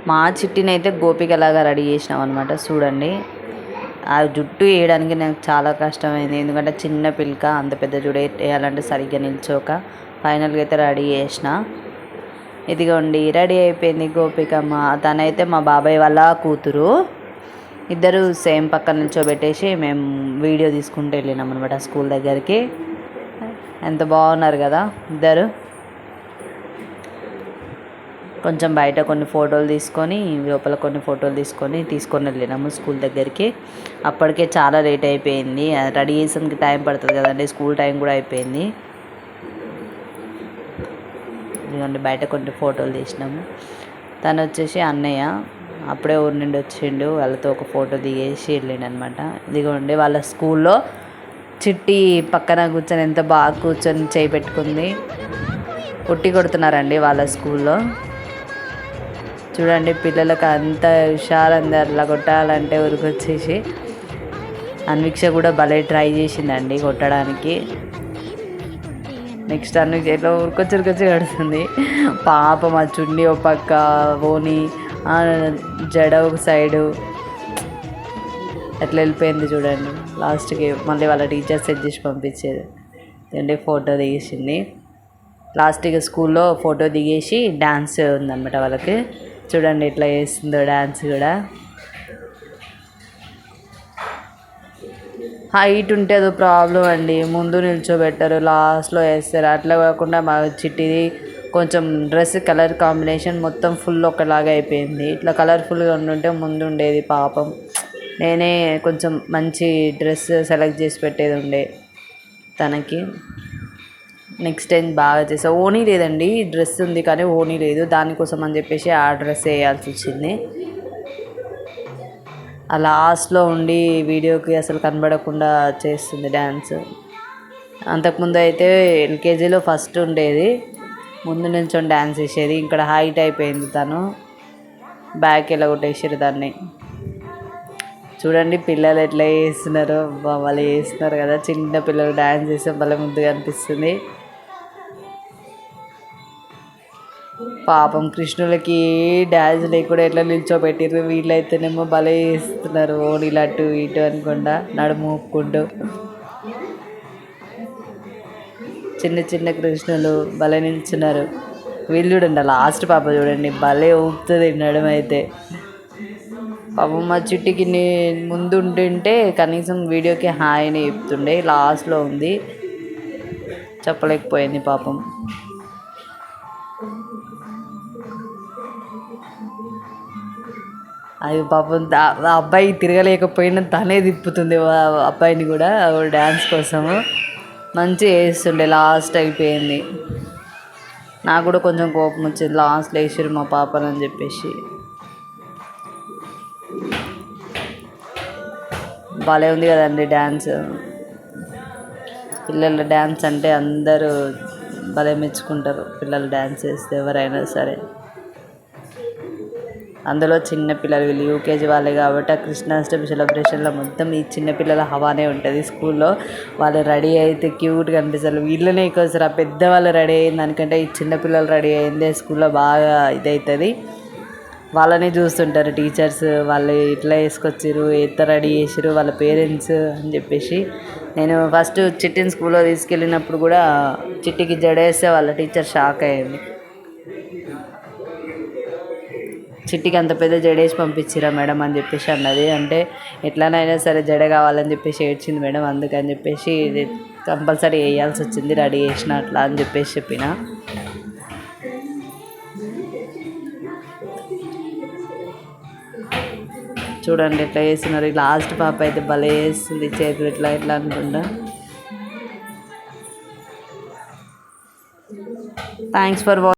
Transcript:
మా చిట్టిని అయితే గోపికలాగా రెడీ చేసినాం అనమాట. చూడండి, ఆ జుట్టు వేయడానికి నాకు చాలా కష్టమైంది, ఎందుకంటే చిన్న పిల్క అంత పెద్ద జుట్టు వేయాలంటే సరిగ్గా నిల్చోక ఫైనల్గా అయితే రెడీ చేసిన. ఇదిగోండి రెడీ అయిపోయింది గోపికమ్మ. తనైతే మా బాబాయ్ వాళ్ళ కూతురు. ఇద్దరు సేమ్ పక్కన నిల్చోబెట్టేసి మేము వీడియో తీసుకుంటూ వెళ్ళినాం అనమాట స్కూల్ దగ్గరికి. ఎంత బాగున్నారు కదా ఇద్దరు. కొంచెం బయట కొన్ని ఫోటోలు తీసుకొని లోపల కొన్ని ఫోటోలు తీసుకొని వెళ్ళినాము స్కూల్ దగ్గరికి. అప్పటికే చాలా లేట్ అయిపోయింది, రెడీ చేసేందుకు టైం పడుతుంది కదండి, స్కూల్ టైం కూడా అయిపోయింది. ఇదిగోండి బయట కొన్ని ఫోటోలు తీసినాము. తను వచ్చేసి అన్నయ్య, అప్పుడే ఊరి నుండి వచ్చిండు, వాళ్ళతో ఒక ఫోటో దిగేసి వెళ్ళిండు అనమాట. ఇదిగోండి వాళ్ళ స్కూల్లో చిట్టి పక్కన కూర్చొని ఎంత బాగా కూర్చొని చేయి పెట్టుకుంది. ఉట్టి కొడుతున్నారండి వాళ్ళ స్కూల్లో. చూడండి పిల్లలకు అంత హుషారంది అట్లా కొట్టాలంటే ఉరికొచ్చేసి. అన్వీక్ష కూడా భలే ట్రై చేసిందండి కొట్టడానికి. నెక్స్ట్ అన్వీక్ష ఇట్లా ఉరికొచ్చి కడుతుంది. పాప మా చుండి ఒక పక్క, ఓని జడ ఒక సైడు ఎట్లా వెళ్ళిపోయింది చూడండి. లాస్ట్కి మళ్ళీ వాళ్ళ టీచర్ సెట్ చేసి పంపించేది. ఏంటి ఫోటో దిగేసింది. లాస్ట్గా స్కూల్లో ఫోటో దిగేసి డ్యాన్స్ ఉందన్నమాట వాళ్ళకి. చూడండి ఎట్లా చేస్తుందో డ్యాన్స్ కూడా. హైట్ ఉంటే అదో ప్రాబ్లం అండి, ముందు నిల్చోబెట్టరు, లాస్ట్లో వేస్తారు. అట్లా కాకుండా మా చిట్టిది కొంచెం డ్రెస్ కలర్ కాంబినేషన్ మొత్తం ఫుల్ ఒకలాగా అయిపోయింది. ఇట్లా కలర్ఫుల్గా ఉండుంటే ముందు ఉండేది పాపం. నేనే కొంచెం మంచి డ్రెస్ సెలెక్ట్ చేసి పెట్టేది ఉండే తనకి. నెక్స్ట్ టైం బాగా చేసా. ఓనీ లేదండి, డ్రెస్ ఉంది కానీ ఓనీ లేదు, దానికోసం అని చెప్పేసి ఆ డ్రెస్ వేయాల్సి వచ్చింది. ఆ లాస్ట్లో ఉండి వీడియోకి అసలు కనబడకుండా చేస్తుంది డ్యాన్స్. అంతకుముందు అయితే ఎల్కేజీలో ఫస్ట్ ఉండేది, ముందు నిల్చొని డ్యాన్స్ వేసేది. ఇక్కడ హైట్ అయిపోయింది తను, బ్యాక్ ఎలా కొట్టేసారు దాన్ని. చూడండి పిల్లలు ఎట్లా చేస్తున్నారో, వాళ్ళు చేస్తున్నారు కదా, చిన్న పిల్లలు డ్యాన్స్ చేస్తే భలే ముద్దుగా అనిపిస్తుంది. పాపం కృష్ణులకి డ్యాన్స్ లేకుండా ఎట్లా నిల్చోబెట్టిర్రు, వీళ్ళైతేనేమో భలే చేస్తున్నారు ఓణీలు అటు ఇటు అనుకుండా నడుము ఊపుకుంటూ. చిన్న చిన్న కృష్ణులు భలే నిల్చున్నారు. వీళ్ళు చూడండి లాస్ట్ పాప చూడండి భలే ఊపుతుంది నడుము అయితే. పాపం మా చిట్టికి ముందు ఉంటుంటే కనీసం వీడియోకి హాయిని చెప్తుండే, లాస్ట్లో ఉంది చెప్పలేకపోయింది పాపం. అది పాపం అబ్బాయి తిరగలేకపోయినా తనే తిప్పుతుంది అబ్బాయిని కూడా డ్యాన్స్ కోసము. మంచిగా వేస్తుండే, లాస్ట్ అయిపోయింది. నాకు కూడా కొంచెం కోపం వచ్చింది, లాస్ట్లో వేసారు మా పాపని అని చెప్పేసి. భలే ఉంది కదండి డ్యాన్స్. పిల్లల డ్యాన్స్ అంటే అందరూ భలే మెచ్చుకుంటారు, పిల్లలు డ్యాన్స్ చేస్తే ఎవరైనా సరే. అందులో చిన్నపిల్లలు, వీళ్ళు యూకేజీ వాళ్ళే కాబట్టి ఆ కృష్ణాష్టమి సెలబ్రేషన్లో మొత్తం ఈ చిన్నపిల్లల హవానే ఉంటుంది స్కూల్లో. వాళ్ళు రెడీ అయితే క్యూట్గా అనిపిస్తారు. వీళ్ళనే ఎక్కువ ఆ పెద్దవాళ్ళు రెడీ అయిన దానికంటే ఈ చిన్నపిల్లలు రెడీ అయిందే స్కూల్లో బాగా ఇదవుతుంది. వాళ్ళనే చూస్తుంటారు టీచర్స్, వాళ్ళు ఇట్లా వేసుకొచ్చారు, ఎంత రెడీ చేసారు, వాళ్ళ పేరెంట్స్ అని చెప్పేసి. నేను ఫస్ట్ చిట్టిని స్కూల్లో తీసుకెళ్ళినప్పుడు కూడా చిట్టికి జడేస్తే వాళ్ళ టీచర్ షాక్ అయ్యింది. చిట్టికి అంత పెద్ద జడేసి పంపించిరా మేడం అని చెప్పేసి అన్నది. అంటే ఎట్లానైనా సరే జడ కావాలని చెప్పేసి ఏడ్చింది మేడం, అందుకని చెప్పేసి కంపల్సరీ వేయాల్సి వచ్చింది, రెడీ చేసిన అట్లా అని చెప్పేసి చెప్పిన. చూడండి ఎట్లా చేస్తున్నారు. లాస్ట్ పాప అయితే భలే వేస్తుంది, చేతులు ఇట్లా ఇట్లా అనుకుంటా. Thanks for watching.